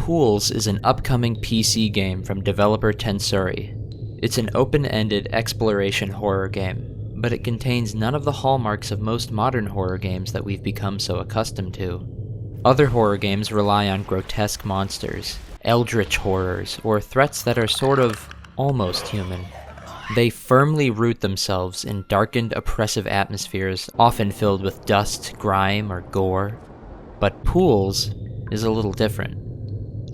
Pools is an upcoming PC game from developer Tensuri. It's an open-ended exploration horror game, but it contains none of the hallmarks of most modern horror games that we've become so accustomed to. Other horror games rely on grotesque monsters, eldritch horrors, or threats that are sort of almost human. They firmly root themselves in darkened, oppressive atmospheres, often filled with dust, grime, or gore. But Pools is a little different.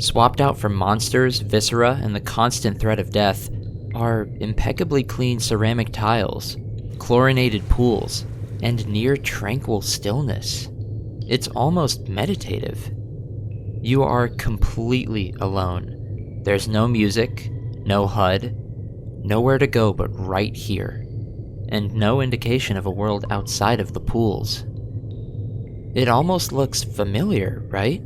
Swapped out for monsters, viscera, and the constant threat of death are impeccably clean ceramic tiles, chlorinated pools, and near tranquil stillness. It's almost meditative. You are completely alone. There's no music, no HUD, nowhere to go but right here, and no indication of a world outside of the pools. It almost looks familiar, right?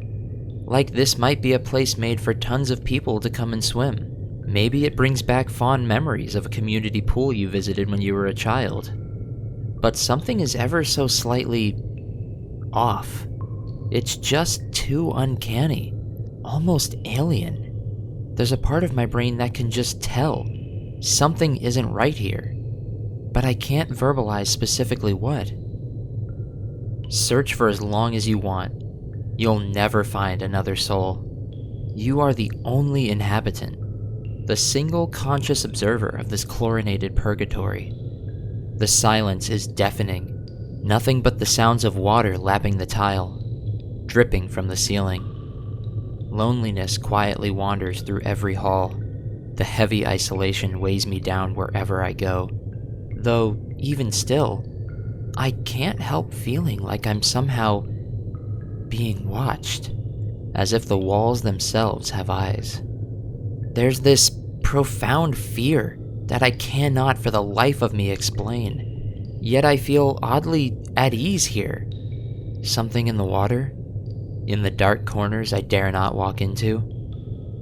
Like this might be a place made for tons of people to come and swim. Maybe it brings back fond memories of a community pool you visited when you were a child. But something is ever so slightly off. It's just too uncanny, almost alien. There's a part of my brain that can just tell something isn't right here, but I can't verbalize specifically what. Search for as long as you want. You'll never find another soul. You are the only inhabitant, the single conscious observer of this chlorinated purgatory. The silence is deafening, nothing but the sounds of water lapping the tile, dripping from the ceiling. Loneliness quietly wanders through every hall. The heavy isolation weighs me down wherever I go. Though, even still, I can't help feeling like I'm somehow being watched, as if the walls themselves have eyes. There's this profound fear that I cannot for the life of me explain, yet I feel oddly at ease here. Something in the water? In the dark corners I dare not walk into?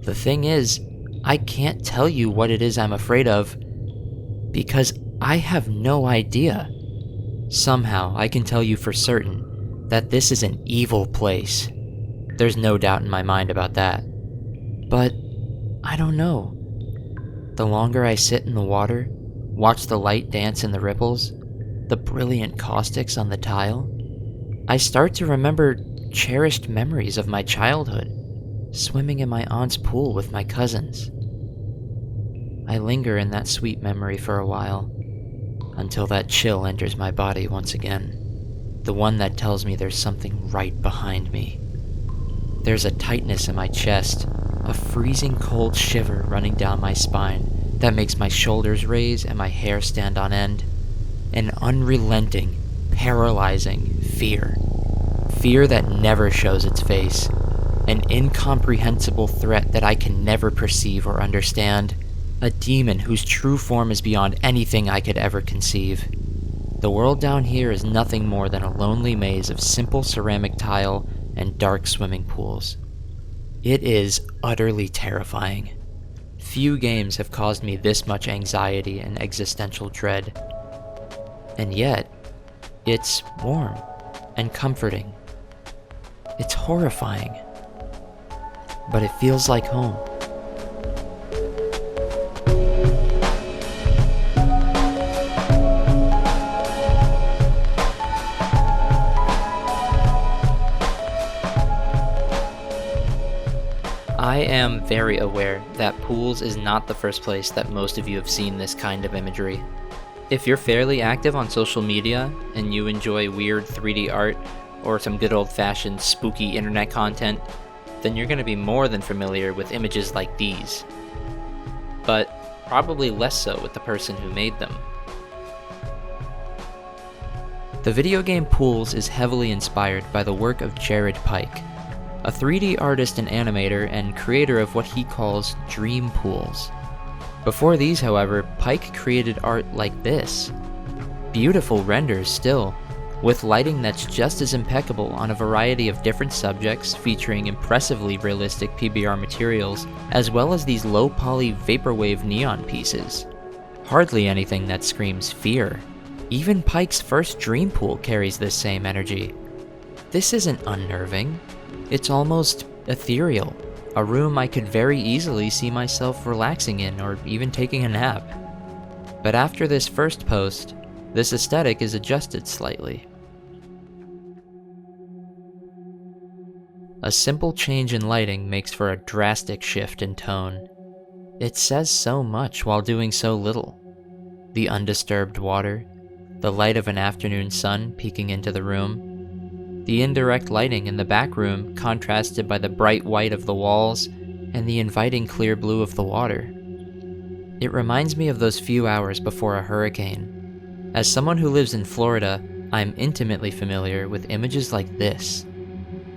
The thing is, I can't tell you what it is I'm afraid of, because I have no idea. Somehow I can tell you for certain that this is an evil place. There's no doubt in my mind about that. But I don't know. The longer I sit in the water, watch the light dance in the ripples, the brilliant caustics on the tile, I start to remember cherished memories of my childhood, swimming in my aunt's pool with my cousins. I linger in that sweet memory for a while, until that chill enters my body once again. The one that tells me there's something right behind me. There's a tightness in my chest, a freezing cold shiver running down my spine that makes my shoulders raise and my hair stand on end. An unrelenting, paralyzing fear. Fear that never shows its face. An incomprehensible threat that I can never perceive or understand. A demon whose true form is beyond anything I could ever conceive. The world down here is nothing more than a lonely maze of simple ceramic tile and dark swimming pools. It is utterly terrifying. Few games have caused me this much anxiety and existential dread. And yet, it's warm and comforting. It's horrifying, but it feels like home. I am very aware that Pools is not the first place that most of you have seen this kind of imagery. If you're fairly active on social media and you enjoy weird 3D art or some good old-fashioned spooky internet content, then you're going to be more than familiar with images like these. But probably less so with the person who made them. The video game Pools is heavily inspired by the work of Jared Pike, a 3D artist and animator and creator of what he calls dream pools. Before these, however, Pike created art like this. Beautiful renders still, with lighting that's just as impeccable on a variety of different subjects featuring impressively realistic PBR materials, as well as these low-poly vaporwave neon pieces. Hardly anything that screams fear. Even Pike's first dream pool carries this same energy. This isn't unnerving. It's almost ethereal, A room I could very easily see myself relaxing in or even taking a nap. But after this first post, this aesthetic is adjusted slightly. A simple change in lighting makes for a drastic shift in tone. It says so much while doing so little. The undisturbed water, the light of an afternoon sun peeking into the room, the indirect lighting in the back room contrasted by the bright white of the walls and the inviting clear blue of the water. It reminds me of those few hours before a hurricane. As someone who lives in Florida, I'm intimately familiar with images like this.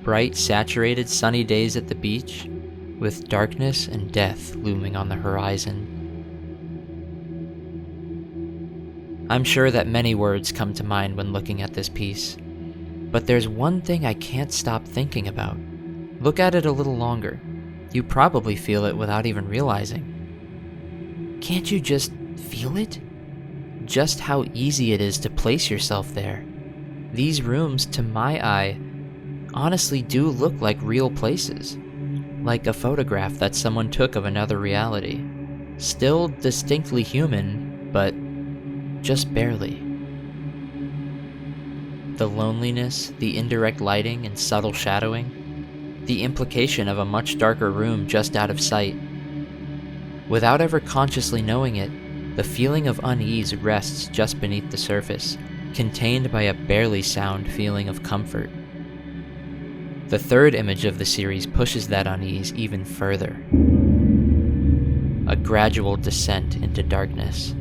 Bright, saturated, sunny days at the beach, with darkness and death looming on the horizon. I'm sure that many words come to mind when looking at this piece, but there's one thing I can't stop thinking about. Look at it a little longer. You probably feel it without even realizing. Can't you just feel it? Just how easy it is to place yourself there. These rooms, to my eye, honestly do look like real places. Like a photograph that someone took of another reality. Still distinctly human, but just barely. The loneliness, the indirect lighting and subtle shadowing, the implication of a much darker room just out of sight. Without ever consciously knowing it, the feeling of unease rests just beneath the surface, contained by a barely sound feeling of comfort. The third image of the series pushes that unease even further. A gradual descent into darkness.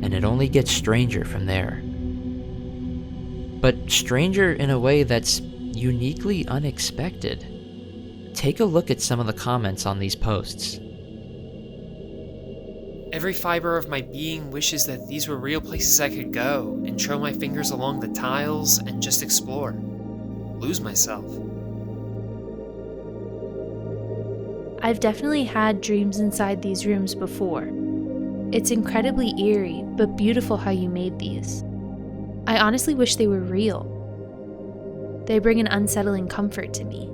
And it only gets stranger from there. But stranger in a way that's uniquely unexpected. Take a look at some of the comments on these posts. Every fiber of my being wishes that these were real places I could go and trail my fingers along the tiles and just explore. Lose myself. I've definitely had dreams inside these rooms before. It's incredibly eerie, but beautiful how you made these. I honestly wish they were real. They bring an unsettling comfort to me.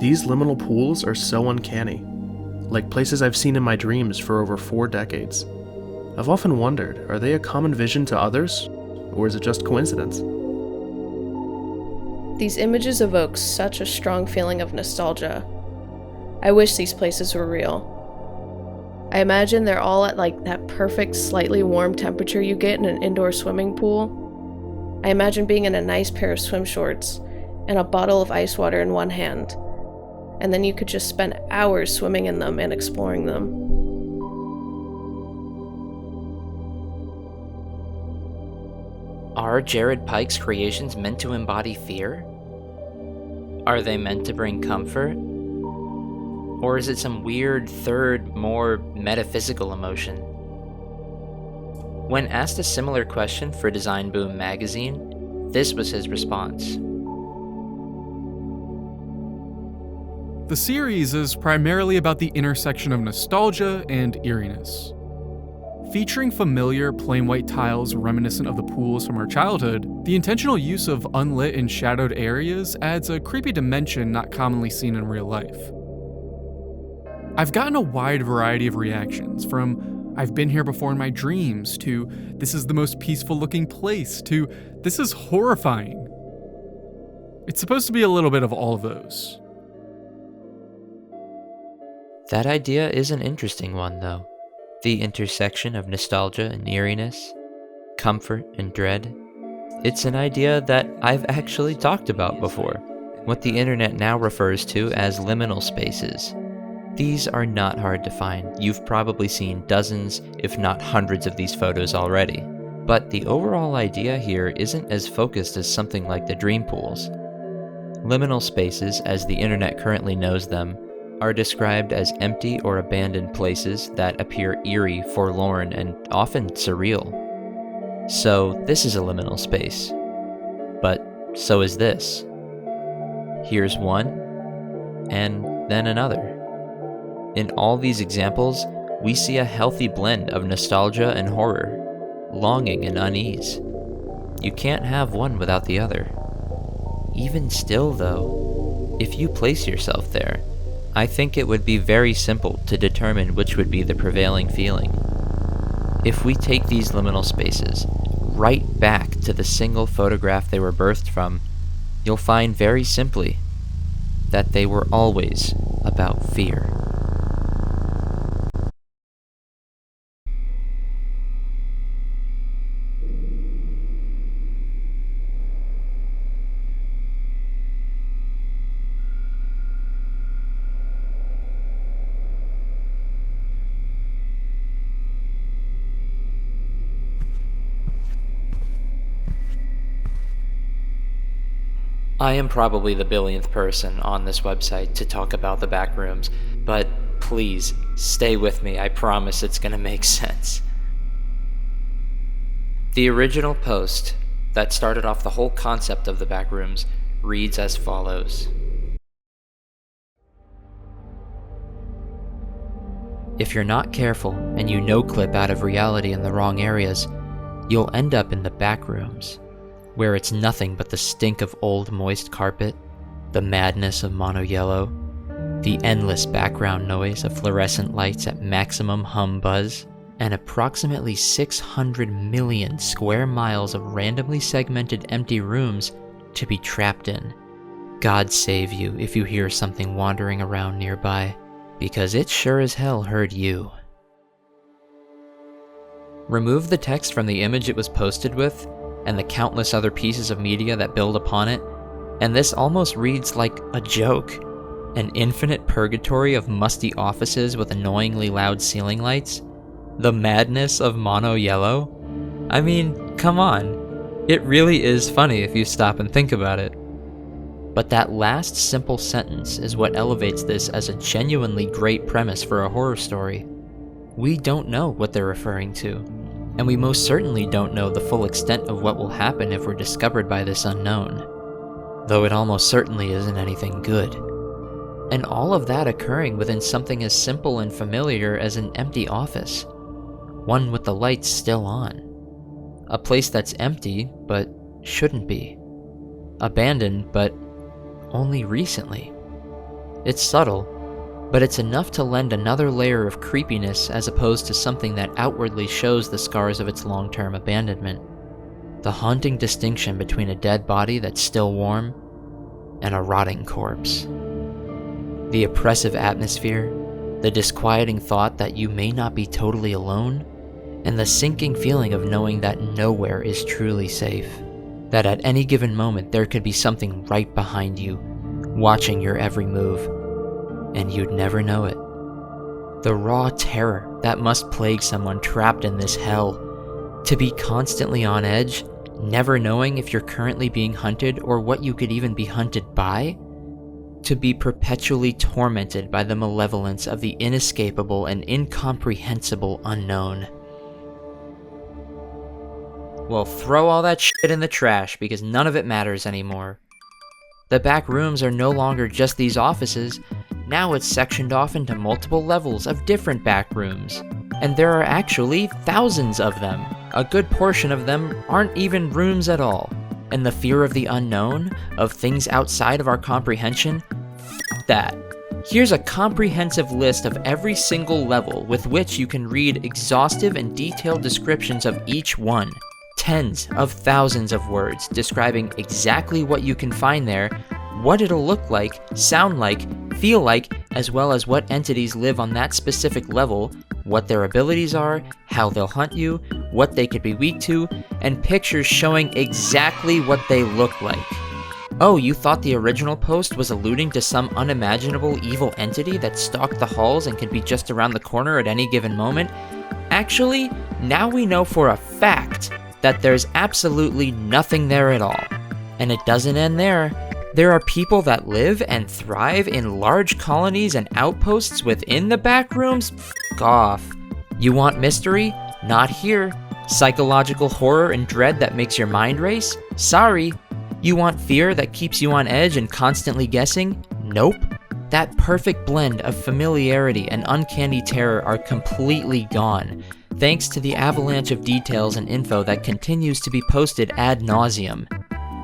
These liminal pools are so uncanny, like places I've seen in my dreams for over 4 decades. I've often wondered, are they a common vision to others, or is it just coincidence? These images evoke such a strong feeling of nostalgia. I wish these places were real. I imagine they're all at like that perfect, slightly warm temperature you get in an indoor swimming pool. I imagine being in a nice pair of swim shorts and a bottle of ice water in one hand, and then you could just spend hours swimming in them and exploring them. Are Jared Pike's creations meant to embody fear? Are they meant to bring comfort? Or is it some weird, third, more metaphysical emotion? When asked a similar question for Design Boom magazine, this was his response. The series is primarily about the intersection of nostalgia and eeriness. Featuring familiar plain white tiles reminiscent of the pools from our childhood, the intentional use of unlit and shadowed areas adds a creepy dimension not commonly seen in real life. I've gotten a wide variety of reactions, from "I've been here before in my dreams" to "this is the most peaceful looking place" to "this is horrifying." It's supposed to be a little bit of all of those. That idea is an interesting one, though. The intersection of nostalgia and eeriness, comfort and dread. It's an idea that I've actually talked about before, what the internet now refers to as liminal spaces. These are not hard to find. You've probably seen dozens, if not hundreds of these photos already. But the overall idea here isn't as focused as something like the dream pools. Liminal spaces, as the internet currently knows them, are described as empty or abandoned places that appear eerie, forlorn, and often surreal. So this is a liminal space. But so is this. Here's one, and then another. In all these examples, we see a healthy blend of nostalgia and horror, longing and unease. You can't have one without the other. Even still though, if you place yourself there, I think it would be very simple to determine which would be the prevailing feeling. If we take these liminal spaces right back to the single photograph they were birthed from, you'll find very simply that they were always about fear. I am probably the billionth person on this website to talk about the Backrooms, but please, stay with me, I promise it's gonna make sense. The original post that started off the whole concept of the Backrooms reads as follows. If you're not careful and you no-clip out of reality in the wrong areas, you'll end up in the Backrooms, where it's nothing but the stink of old moist carpet, the madness of mono yellow, the endless background noise of fluorescent lights at maximum hum buzz, and approximately 600 million square miles of randomly segmented empty rooms to be trapped in. God save you if you hear something wandering around nearby, because it sure as hell heard you. Remove the text from the image it was posted with, and the countless other pieces of media that build upon it, and this almost reads like a joke. An infinite purgatory of musty offices with annoyingly loud ceiling lights? The madness of mono yellow? I mean, come on. It really is funny if you stop and think about it. But that last simple sentence is what elevates this as a genuinely great premise for a horror story. We don't know what they're referring to. And we most certainly don't know the full extent of what will happen if we're discovered by this unknown. Though it almost certainly isn't anything good. And all of that occurring within something as simple and familiar as an empty office. One with the lights still on. A place that's empty, but shouldn't be. Abandoned, but only recently. It's subtle, but it's enough to lend another layer of creepiness as opposed to something that outwardly shows the scars of its long-term abandonment. The haunting distinction between a dead body that's still warm and a rotting corpse. The oppressive atmosphere, the disquieting thought that you may not be totally alone, and the sinking feeling of knowing that nowhere is truly safe. That at any given moment there could be something right behind you, watching your every move, and you'd never know it. The raw terror that must plague someone trapped in this hell. To be constantly on edge, never knowing if you're currently being hunted or what you could even be hunted by. To be perpetually tormented by the malevolence of the inescapable and incomprehensible unknown. Well, throw all that shit in the trash because none of it matters anymore. The back rooms are no longer just these offices. Now it's sectioned off into multiple levels of different back rooms. And there are actually thousands of them. A good portion of them aren't even rooms at all. And the fear of the unknown, of things outside of our comprehension, f that. Here's a comprehensive list of every single level with which you can read exhaustive and detailed descriptions of each one. Tens of thousands of words describing exactly what you can find there, what it'll look like, sound like, feel like, as well as what entities live on that specific level, what their abilities are, how they'll hunt you, what they could be weak to, and pictures showing exactly what they look like. Oh, you thought the original post was alluding to some unimaginable evil entity that stalked the halls and could be just around the corner at any given moment? Actually, now we know for a fact that there's absolutely nothing there at all. And it doesn't end there. There are people that live and thrive in large colonies and outposts within the back rooms? F*** off. You want mystery? Not here. Psychological horror and dread that makes your mind race? Sorry. You want fear that keeps you on edge and constantly guessing? Nope. That perfect blend of familiarity and uncanny terror are completely gone, thanks to the avalanche of details and info that continues to be posted ad nauseum.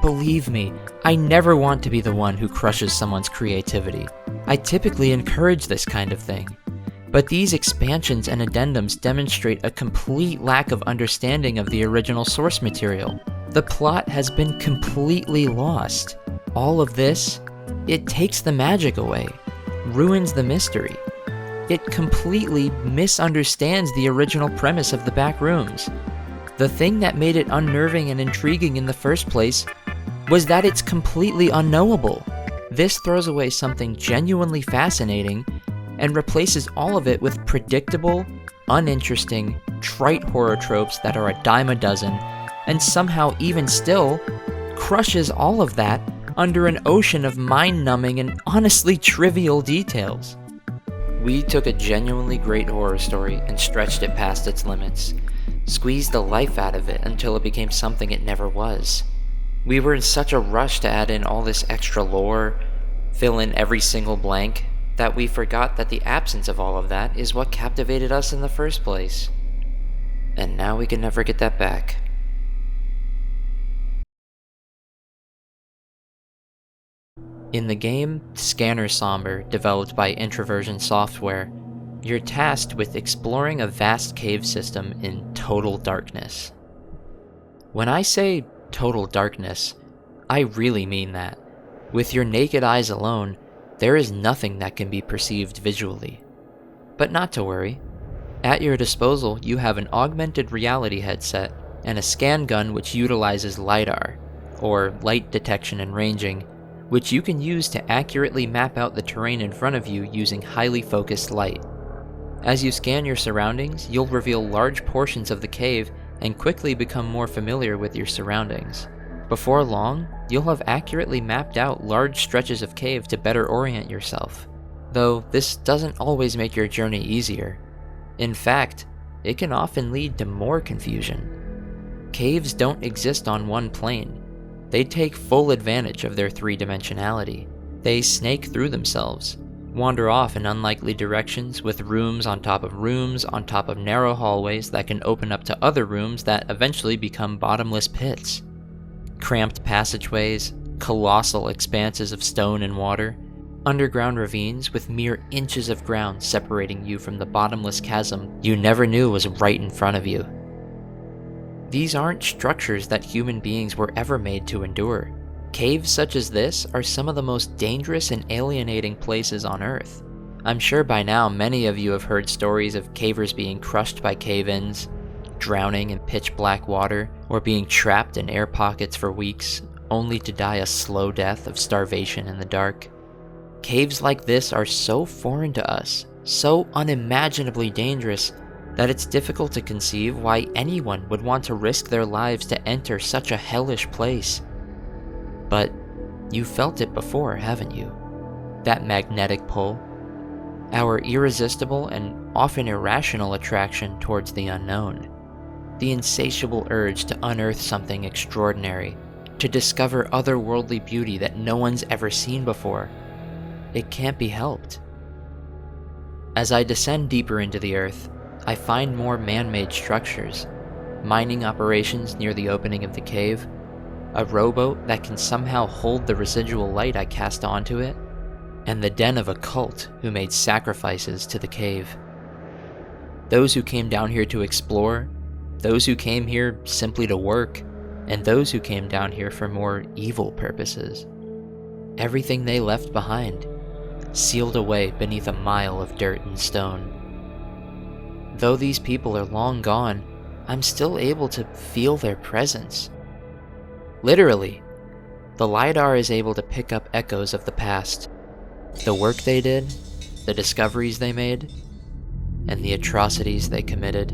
believe me, I never want to be the one who crushes someone's creativity. I typically encourage this kind of thing. But these expansions and addendums demonstrate a complete lack of understanding of the original source material. The plot has been completely lost. All of this, it takes the magic away, ruins the mystery. It completely misunderstands the original premise of the Backrooms. The thing that made it unnerving and intriguing in the first place was that it's completely unknowable. This throws away something genuinely fascinating and replaces all of it with predictable, uninteresting, trite horror tropes that are a dime a dozen, and somehow even still crushes all of that under an ocean of mind-numbing and honestly trivial details. We took a genuinely great horror story and stretched it past its limits, squeezed the life out of it until it became something it never was. We were in such a rush to add in all this extra lore, fill in every single blank, that we forgot that the absence of all of that is what captivated us in the first place. And now we can never get that back. In the game Scanner Sombre, developed by Introversion Software, you're tasked with exploring a vast cave system in total darkness. When I say total darkness, I really mean that. With your naked eyes alone, there is nothing that can be perceived visually. But not to worry. At your disposal, you have an augmented reality headset and a scan gun which utilizes LiDAR, or light detection and ranging, which you can use to accurately map out the terrain in front of you using highly focused light. As you scan your surroundings, you'll reveal large portions of the cave and quickly become more familiar with your surroundings. Before long, you'll have accurately mapped out large stretches of cave to better orient yourself. Though this doesn't always make your journey easier. In fact, it can often lead to more confusion. Caves don't exist on one plane. They take full advantage of their three-dimensionality. They snake through themselves, wander off in unlikely directions with rooms on top of narrow hallways that can open up to other rooms that eventually become bottomless pits. Cramped passageways, colossal expanses of stone and water, underground ravines with mere inches of ground separating you from the bottomless chasm you never knew was right in front of you. These aren't structures that human beings were ever made to endure. Caves such as this are some of the most dangerous and alienating places on Earth. I'm sure by now many of you have heard stories of cavers being crushed by cave-ins, drowning in pitch black water, or being trapped in air pockets for weeks, only to die a slow death of starvation in the dark. Caves like this are so foreign to us, so unimaginably dangerous, that it's difficult to conceive why anyone would want to risk their lives to enter such a hellish place. But you've felt it before, haven't you? That magnetic pull, our irresistible and often irrational attraction towards the unknown, the insatiable urge to unearth something extraordinary, to discover otherworldly beauty that no one's ever seen before. It can't be helped. As I descend deeper into the earth, I find more man-made structures, mining operations near the opening of the cave, a rowboat that can somehow hold the residual light I cast onto it, and the den of a cult who made sacrifices to the cave. Those who came down here to explore, those who came here simply to work, and those who came down here for more evil purposes. Everything they left behind, sealed away beneath a mile of dirt and stone. Though these people are long gone, I'm still able to feel their presence. Literally, the LiDAR is able to pick up echoes of the past, the work they did, the discoveries they made, and the atrocities they committed.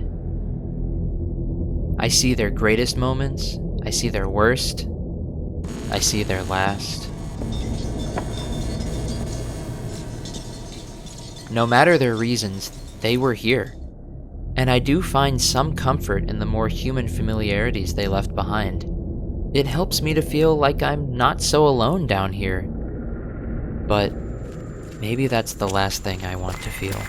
I see their greatest moments, I see their worst, I see their last. No matter their reasons, they were here. And I do find some comfort in the more human familiarities they left behind. It helps me to feel like I'm not so alone down here. But maybe that's the last thing I want to feel.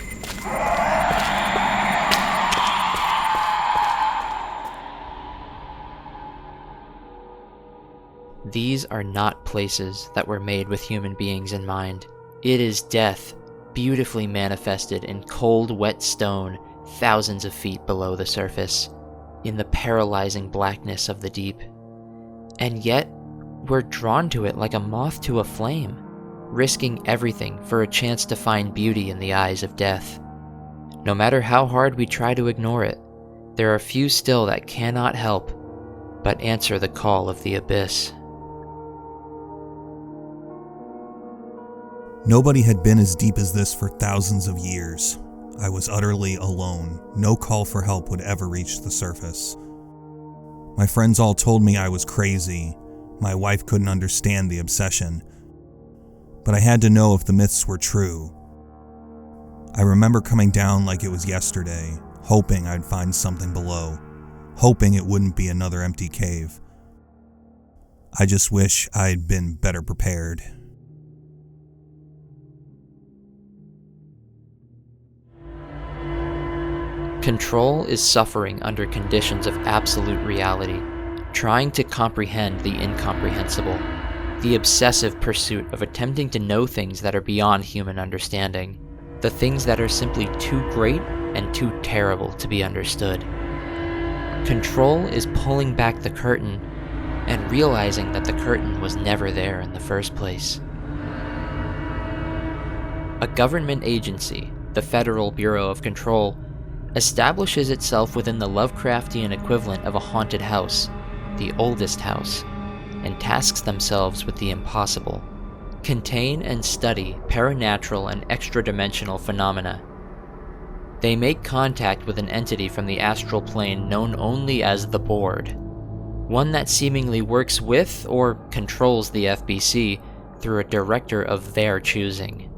These are not places that were made with human beings in mind. It is death, beautifully manifested in cold, wet stone thousands of feet below the surface, in the paralyzing blackness of the deep. And yet, we're drawn to it like a moth to a flame, risking everything for a chance to find beauty in the eyes of death. No matter how hard we try to ignore it, there are few still that cannot help but answer the call of the abyss. Nobody had been as deep as this for thousands of years. I was utterly alone. No call for help would ever reach the surface. My friends all told me I was crazy. My wife couldn't understand the obsession. But I had to know if the myths were true. I remember coming down like it was yesterday, hoping I'd find something below, hoping it wouldn't be another empty cave. I just wish I'd been better prepared. Control is suffering under conditions of absolute reality, trying to comprehend the incomprehensible, the obsessive pursuit of attempting to know things that are beyond human understanding, the things that are simply too great and too terrible to be understood. Control is pulling back the curtain and realizing that the curtain was never there in the first place. A government agency, the Federal Bureau of Control, establishes itself within the Lovecraftian equivalent of a haunted house, the oldest house, and tasks themselves with the impossible: contain and study paranatural and extra-dimensional phenomena. They make contact with an entity from the astral plane known only as the Board, one that seemingly works with or controls the FBC through a director of their choosing,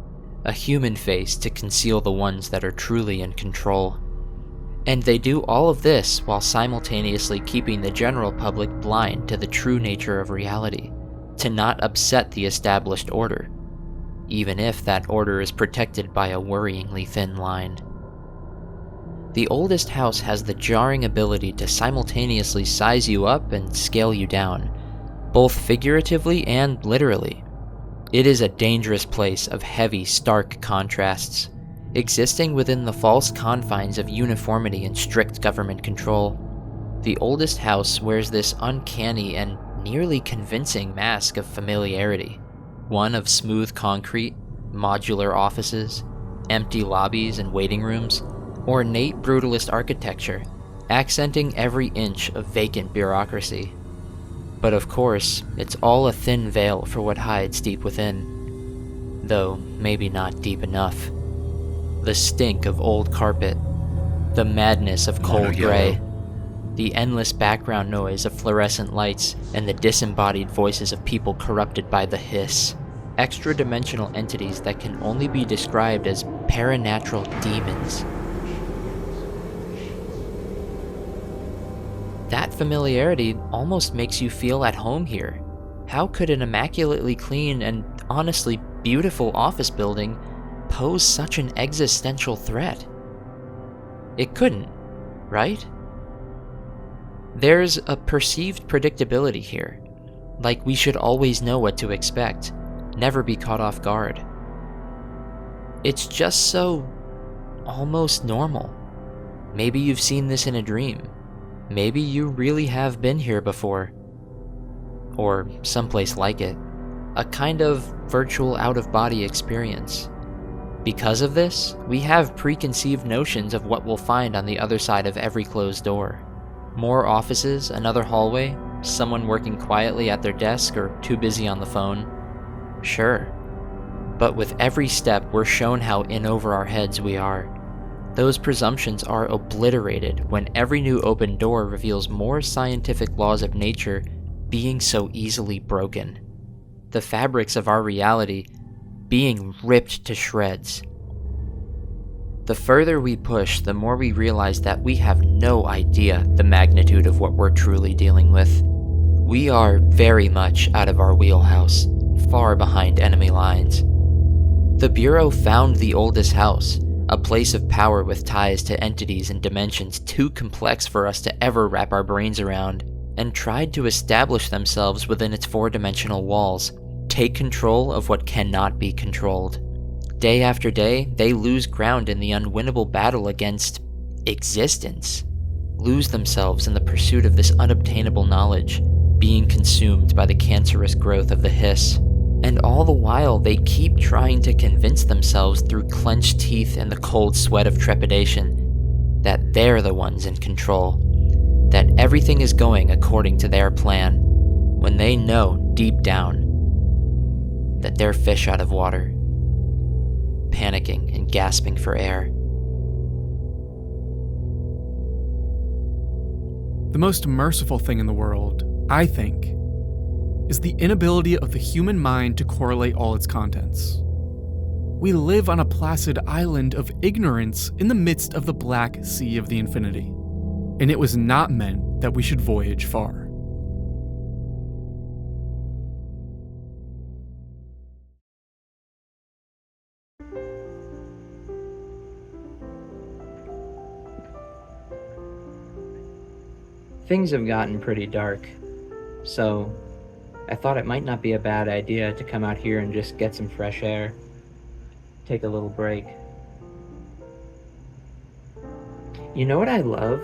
a human face to conceal the ones that are truly in control. And they do all of this while simultaneously keeping the general public blind to the true nature of reality, to not upset the established order, even if that order is protected by a worryingly thin line. The oldest house has the jarring ability to simultaneously size you up and scale you down, both figuratively and literally. It is a dangerous place of heavy, stark contrasts, existing within the false confines of uniformity and strict government control. The oldest house wears this uncanny and nearly convincing mask of familiarity, one of smooth concrete, modular offices, empty lobbies and waiting rooms, ornate brutalist architecture, accenting every inch of vacant bureaucracy. But of course, it's all a thin veil for what hides deep within, though maybe not deep enough. The stink of old carpet, the madness of cold gray, the endless background noise of fluorescent lights, and the disembodied voices of people corrupted by the hiss, extra-dimensional entities that can only be described as paranatural demons. That familiarity almost makes you feel at home here. How could an immaculately clean and honestly beautiful office building pose such an existential threat? It couldn't, right? There's a perceived predictability here, like we should always know what to expect, never be caught off guard. It's just so almost normal. Maybe you've seen this in a dream. Maybe you really have been here before, or someplace like it, a kind of virtual out-of-body experience. Because of this, we have preconceived notions of what we'll find on the other side of every closed door. More offices, another hallway, someone working quietly at their desk or too busy on the phone. Sure. But with every step, we're shown how in over our heads we are. Those presumptions are obliterated when every new open door reveals more scientific laws of nature being so easily broken. The fabrics of our reality being ripped to shreds. The further we push, the more we realize that we have no idea the magnitude of what we're truly dealing with. We are very much out of our wheelhouse, far behind enemy lines. The Bureau found the oldest house, a place of power with ties to entities and dimensions too complex for us to ever wrap our brains around. and tried to establish themselves within its four-dimensional walls, take control of what cannot be controlled. Day after day, they lose ground in the unwinnable battle against existence, lose themselves in the pursuit of this unobtainable knowledge, being consumed by the cancerous growth of the hiss. And all the while, they keep trying to convince themselves through clenched teeth and the cold sweat of trepidation that they're the ones in control, that everything is going according to their plan, when they know deep down that they're fish out of water, panicking and gasping for air. The most merciful thing in the world, I think, is the inability of the human mind to correlate all its contents. We live on a placid island of ignorance in the midst of the black sea of the infinity, and it was not meant that we should voyage far. Things have gotten pretty dark, so I thought it might not be a bad idea to come out here and just get some fresh air, take a little break. You know what I love?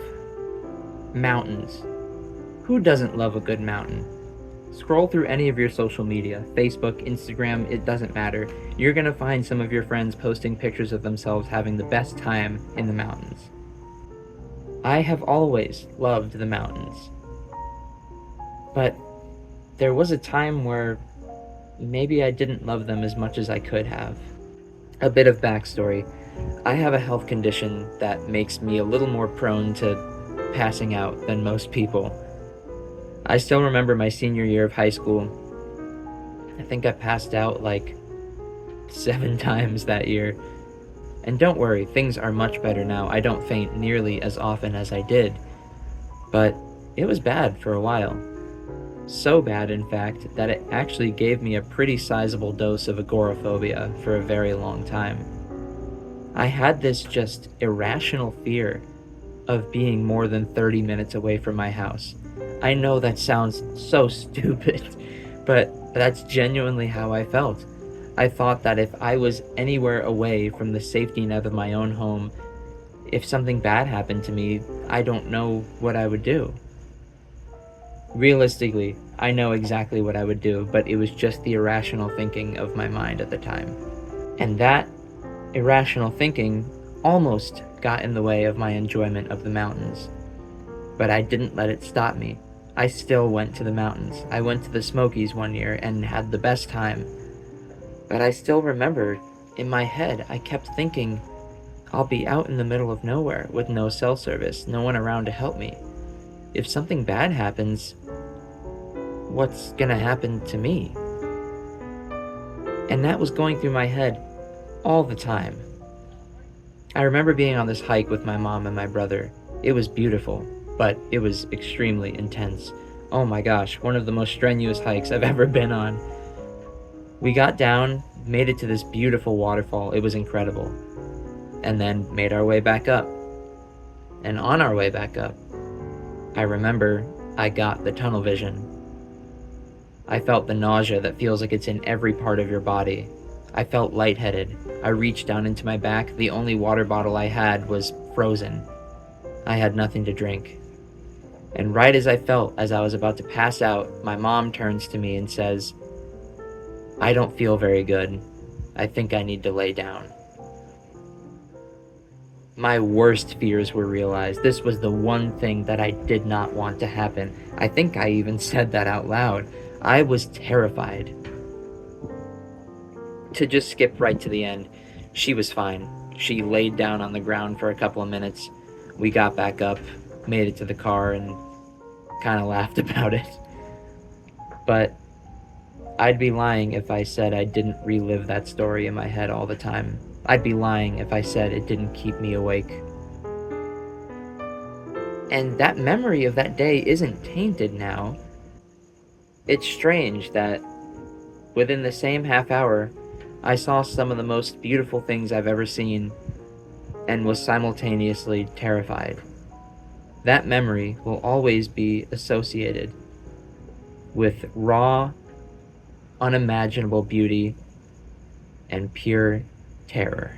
Mountains. Who doesn't love a good mountain? Scroll through any of your social media, Facebook, Instagram, it doesn't matter. You're gonna find some of your friends posting pictures of themselves having the best time in the mountains. I have always loved the mountains, but there was a time where maybe I didn't love them as much as I could have. A bit of backstory. I have a health condition that makes me a little more prone to passing out than most people. I still remember my senior year of high school. I think I passed out like 7 times that year. And don't worry, things are much better now. I don't faint nearly as often as I did. But it was bad for a while. So bad, in fact, that it actually gave me a pretty sizable dose of agoraphobia for a very long time. I had this just irrational fear of being more than 30 minutes away from my house. I know that sounds so stupid, but that's genuinely how I felt. I thought that if I was anywhere away from the safety net of my own home, if something bad happened to me, I don't know what I would do. Realistically, I know exactly what I would do, but it was just the irrational thinking of my mind at the time. And that irrational thinking almost got in the way of my enjoyment of the mountains. But I didn't let it stop me. I still went to the mountains. I went to the Smokies one year and had the best time. But I still remember, in my head, I kept thinking, I'll be out in the middle of nowhere with no cell service, no one around to help me. If something bad happens, what's gonna happen to me? And that was going through my head all the time. I remember being on this hike with my mom and my brother. It was beautiful, but it was extremely intense. Oh my gosh, one of the most strenuous hikes I've ever been on. We got down, made it to this beautiful waterfall. It was incredible. And then made our way back up. And on our way back up, I remember I got the tunnel vision. I felt the nausea that feels like it's in every part of your body. I felt lightheaded. I reached down into my back. The only water bottle I had was frozen. I had nothing to drink. And right as I felt as I was about to pass out, my mom turns to me and says, "I don't feel very good. I think I need to lay down." My worst fears were realized. This was the one thing that I did not want to happen. I think I even said that out loud. I was terrified. To just skip right to the end, she was fine. She laid down on the ground for a couple of minutes. We got back up, made it to the car, and kind of laughed about it. But I'd be lying if I said I didn't relive that story in my head all the time. I'd be lying if I said it didn't keep me awake. And that memory of that day isn't tainted now. It's strange that within the same half hour, I saw some of the most beautiful things I've ever seen and was simultaneously terrified. that memory will always be associated with raw, unimaginable beauty and pure terror.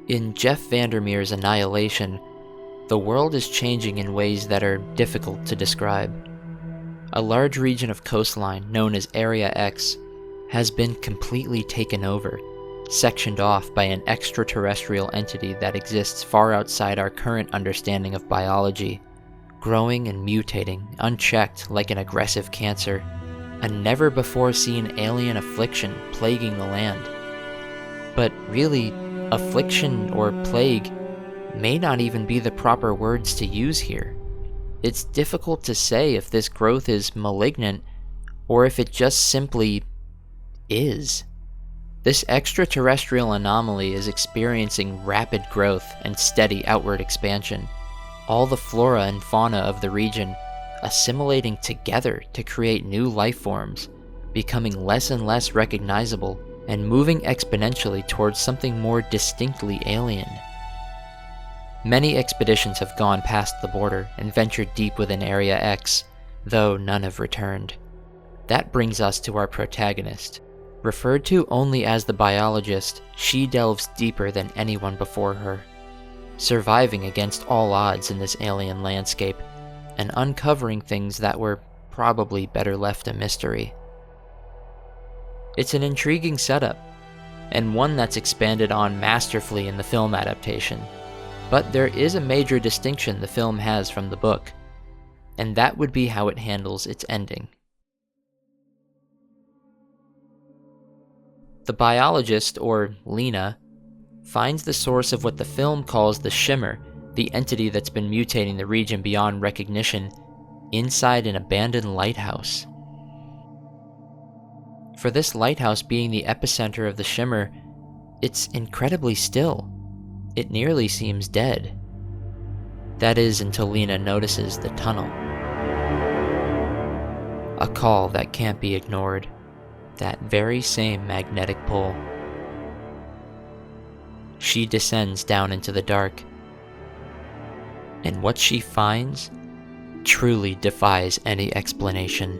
In Jeff Vandermeer's Annihilation, the world is changing in ways that are difficult to describe. A large region of coastline, known as Area X, has been completely taken over, sectioned off by an extraterrestrial entity that exists far outside our current understanding of biology, growing and mutating, unchecked like an aggressive cancer, a never-before-seen alien affliction plaguing the land. But really, affliction or plague may not even be the proper words to use here. It's difficult to say if this growth is malignant or if it just simply is. This extraterrestrial anomaly is experiencing rapid growth and steady outward expansion, all the flora and fauna of the region assimilating together to create new life forms, becoming less and less recognizable and moving exponentially towards something more distinctly alien. Many expeditions have gone past the border and ventured deep within Area X, though none have returned. That brings us to our protagonist. Referred to only as the biologist, she delves deeper than anyone before her, surviving against all odds in this alien landscape, and uncovering things that were probably better left a mystery. It's an intriguing setup, and one that's expanded on masterfully in the film adaptation. But there is a major distinction the film has from the book, and that would be how it handles its ending. The biologist, or Lena, finds the source of what the film calls the Shimmer, the entity that's been mutating the region beyond recognition, inside an abandoned lighthouse. For this lighthouse being the epicenter of the Shimmer, it's incredibly still. It nearly seems dead. That is until Lena notices the tunnel. A call that can't be ignored. That very same magnetic pull. She descends down into the dark, and what she finds truly defies any explanation.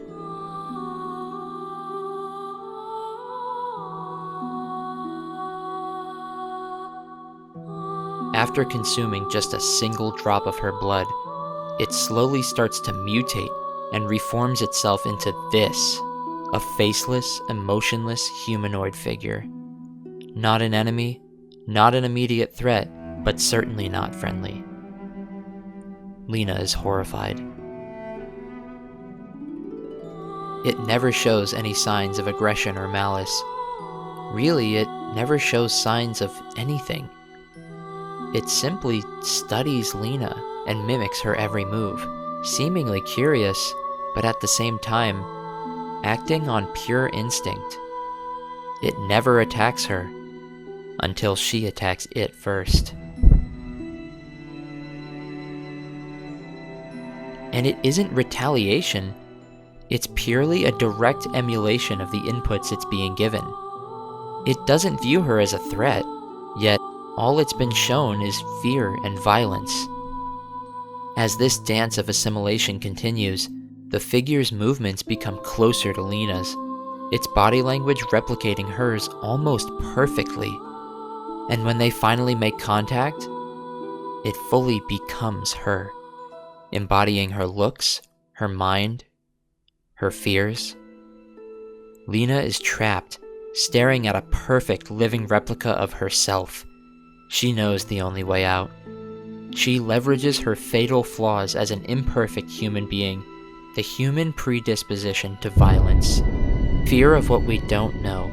After consuming just a single drop of her blood, it slowly starts to mutate and reforms itself into this, a faceless, emotionless humanoid figure. Not an enemy, not an immediate threat, but certainly not friendly. Lena is horrified. It never shows any signs of aggression or malice. Really, it never shows signs of anything. It simply studies Lena and mimics her every move, seemingly curious, but at the same time, acting on pure instinct. It never attacks her, until she attacks it first. And it isn't retaliation, it's purely a direct emulation of the inputs it's being given. It doesn't view her as a threat, yet all it's been shown is fear and violence. As this dance of assimilation continues, the figure's movements become closer to Lena's, its body language replicating hers almost perfectly. And when they finally make contact, it fully becomes her, embodying her looks, her mind, her fears. Lena is trapped, staring at a perfect living replica of herself. She knows the only way out. She leverages her fatal flaws as an imperfect human being, the human predisposition to violence, fear of what we don't know,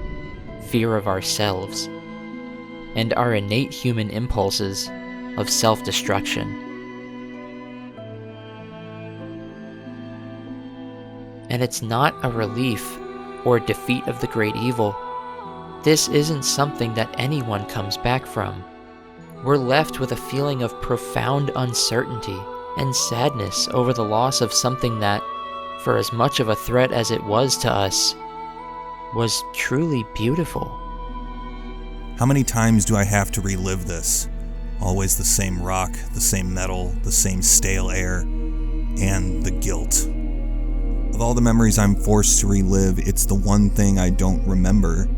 fear of ourselves, and our innate human impulses of self-destruction. And it's not a relief or defeat of the great evil. This isn't something that anyone comes back from. We're left with a feeling of profound uncertainty and sadness over the loss of something that, for as much of a threat as it was to us, was truly beautiful. How many times do I have to relive this? Always the same rock, the same metal, the same stale air, and the guilt. Of all the memories I'm forced to relive, it's the one thing I don't remember.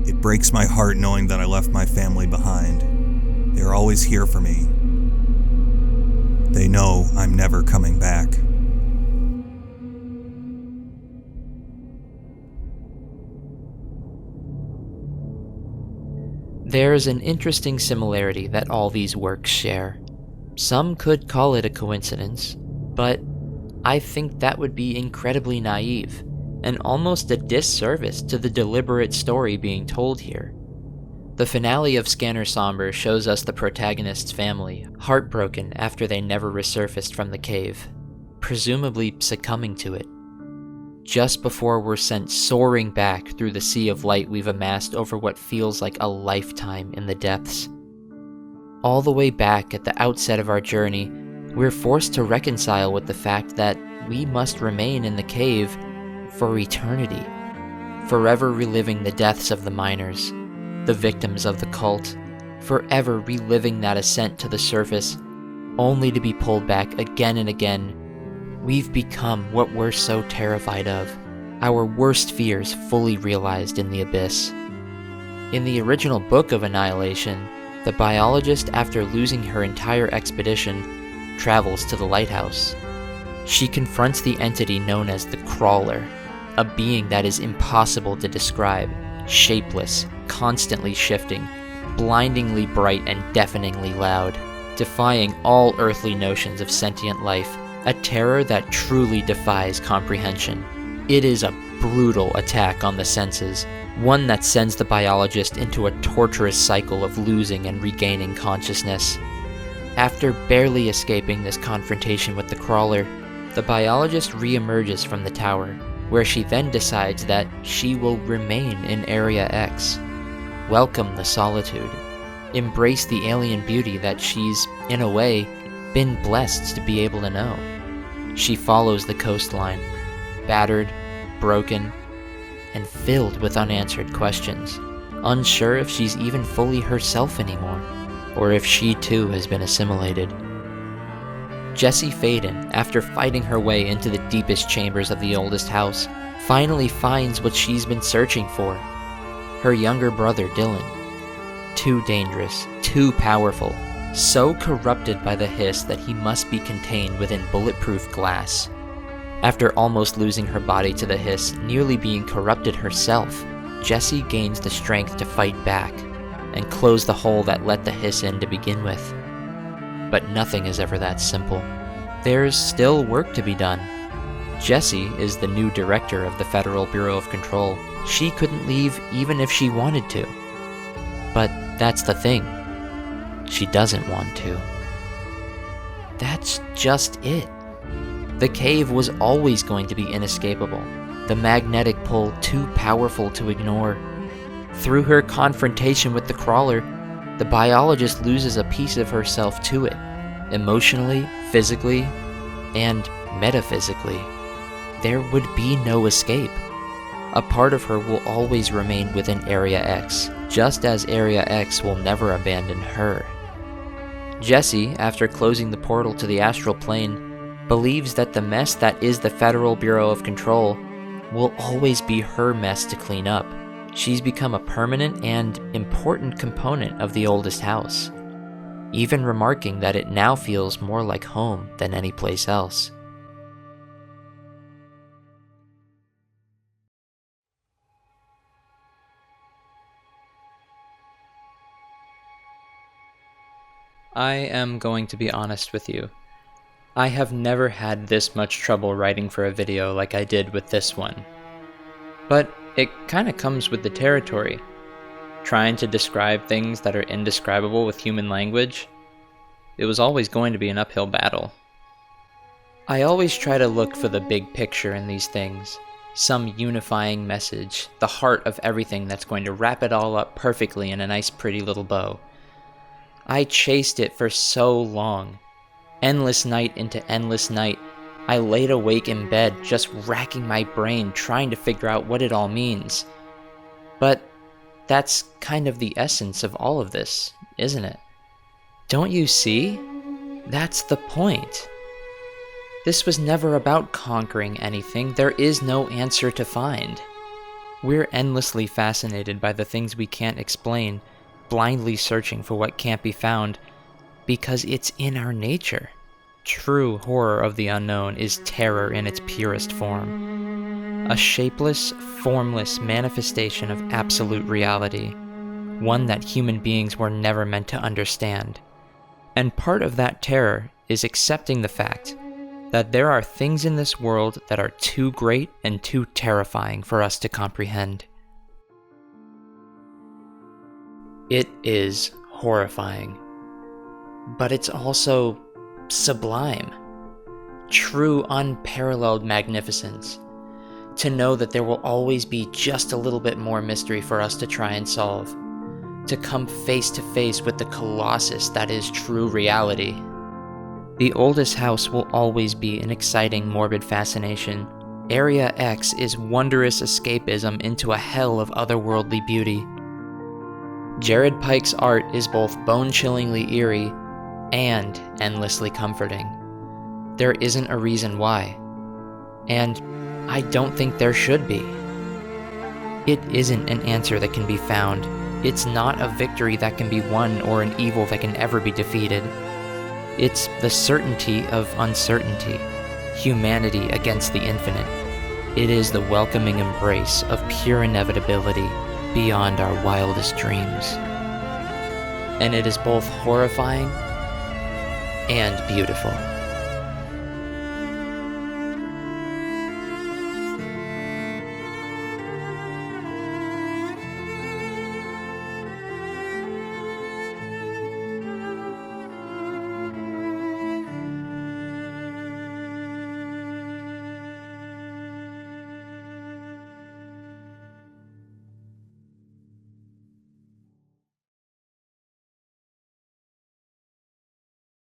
It breaks my heart knowing that I left my family behind. They're always here for me. They know I'm never coming back. There's an interesting similarity that all these works share. Some could call it a coincidence, but I think that would be incredibly naive, and almost a disservice to the deliberate story being told here. The finale of Scanner Sombre shows us the protagonist's family, heartbroken after they never resurfaced from the cave, presumably succumbing to it, just before we're sent soaring back through the sea of light we've amassed over what feels like a lifetime in the depths. All the way back at the outset of our journey, we're forced to reconcile with the fact that we must remain in the cave for eternity, forever reliving the deaths of the miners, the victims of the cult, forever reliving that ascent to the surface, only to be pulled back again and again. We've become what we're so terrified of, our worst fears fully realized in the abyss. In the original book of Annihilation, the biologist, after losing her entire expedition, travels to the Lighthouse. She confronts the entity known as the Crawler, a being that is impossible to describe, shapeless, constantly shifting, blindingly bright and deafeningly loud, defying all earthly notions of sentient life, a terror that truly defies comprehension. It is a brutal attack on the senses, one that sends the biologist into a torturous cycle of losing and regaining consciousness. After barely escaping this confrontation with the Crawler, the biologist re-emerges from the tower, where she then decides that she will remain in Area X, welcome the solitude, embrace the alien beauty that she's, in a way, been blessed to be able to know. She follows the coastline, battered, broken, and filled with unanswered questions, unsure if she's even fully herself anymore, or if she too has been assimilated. Jessie Faden, after fighting her way into the deepest chambers of the oldest house, finally finds what she's been searching for. Her younger brother, Dylan. Too dangerous, too powerful, so corrupted by the hiss that he must be contained within bulletproof glass. After almost losing her body to the hiss, nearly being corrupted herself, Jessie gains the strength to fight back and close the hole that let the hiss in to begin with. But nothing is ever that simple. There's still work to be done. Jessie is the new director of the Federal Bureau of Control. She couldn't leave even if she wanted to. But that's the thing. She doesn't want to. That's just it. The cave was always going to be inescapable, the magnetic pull too powerful to ignore. Through her confrontation with the Crawler, the biologist loses a piece of herself to it, emotionally, physically, and metaphysically. There would be no escape. A part of her will always remain within Area X, just as Area X will never abandon her. Jessie, after closing the portal to the astral plane, believes that the mess that is the Federal Bureau of Control will always be her mess to clean up. She's become a permanent and important component of the oldest house, even remarking that it now feels more like home than any place else. I am going to be honest with you. I have never had this much trouble writing for a video like I did with this one. But it kinda comes with the territory. Trying to describe things that are indescribable with human language, it was always going to be an uphill battle. I always try to look for the big picture in these things, some unifying message, the heart of everything that's going to wrap it all up perfectly in a nice pretty little bow. I chased it for so long. Endless night into endless night, I laid awake in bed, just racking my brain, trying to figure out what it all means. But that's kind of the essence of all of this, isn't it? Don't you see? That's the point. This was never about conquering anything. There is no answer to find. We're endlessly fascinated by the things we can't explain, blindly searching for what can't be found, because it's in our nature. True horror of the unknown is terror in its purest form. A shapeless, formless manifestation of absolute reality, one that human beings were never meant to understand. And part of that terror is accepting the fact that there are things in this world that are too great and too terrifying for us to comprehend. It is horrifying, but it's also sublime. True unparalleled magnificence. To know that there will always be just a little bit more mystery for us to try and solve. To come face to face with the colossus that is true reality. The oldest house will always be an exciting, morbid fascination. Area X is wondrous escapism into a hell of otherworldly beauty. Jared Pike's art is both bone-chillingly eerie and endlessly comforting. There isn't a reason why. And I don't think there should be. It isn't an answer that can be found. It's not a victory that can be won or an evil that can ever be defeated. It's the certainty of uncertainty, humanity against the infinite. It is the welcoming embrace of pure inevitability beyond our wildest dreams. And it is both horrifying and beautiful.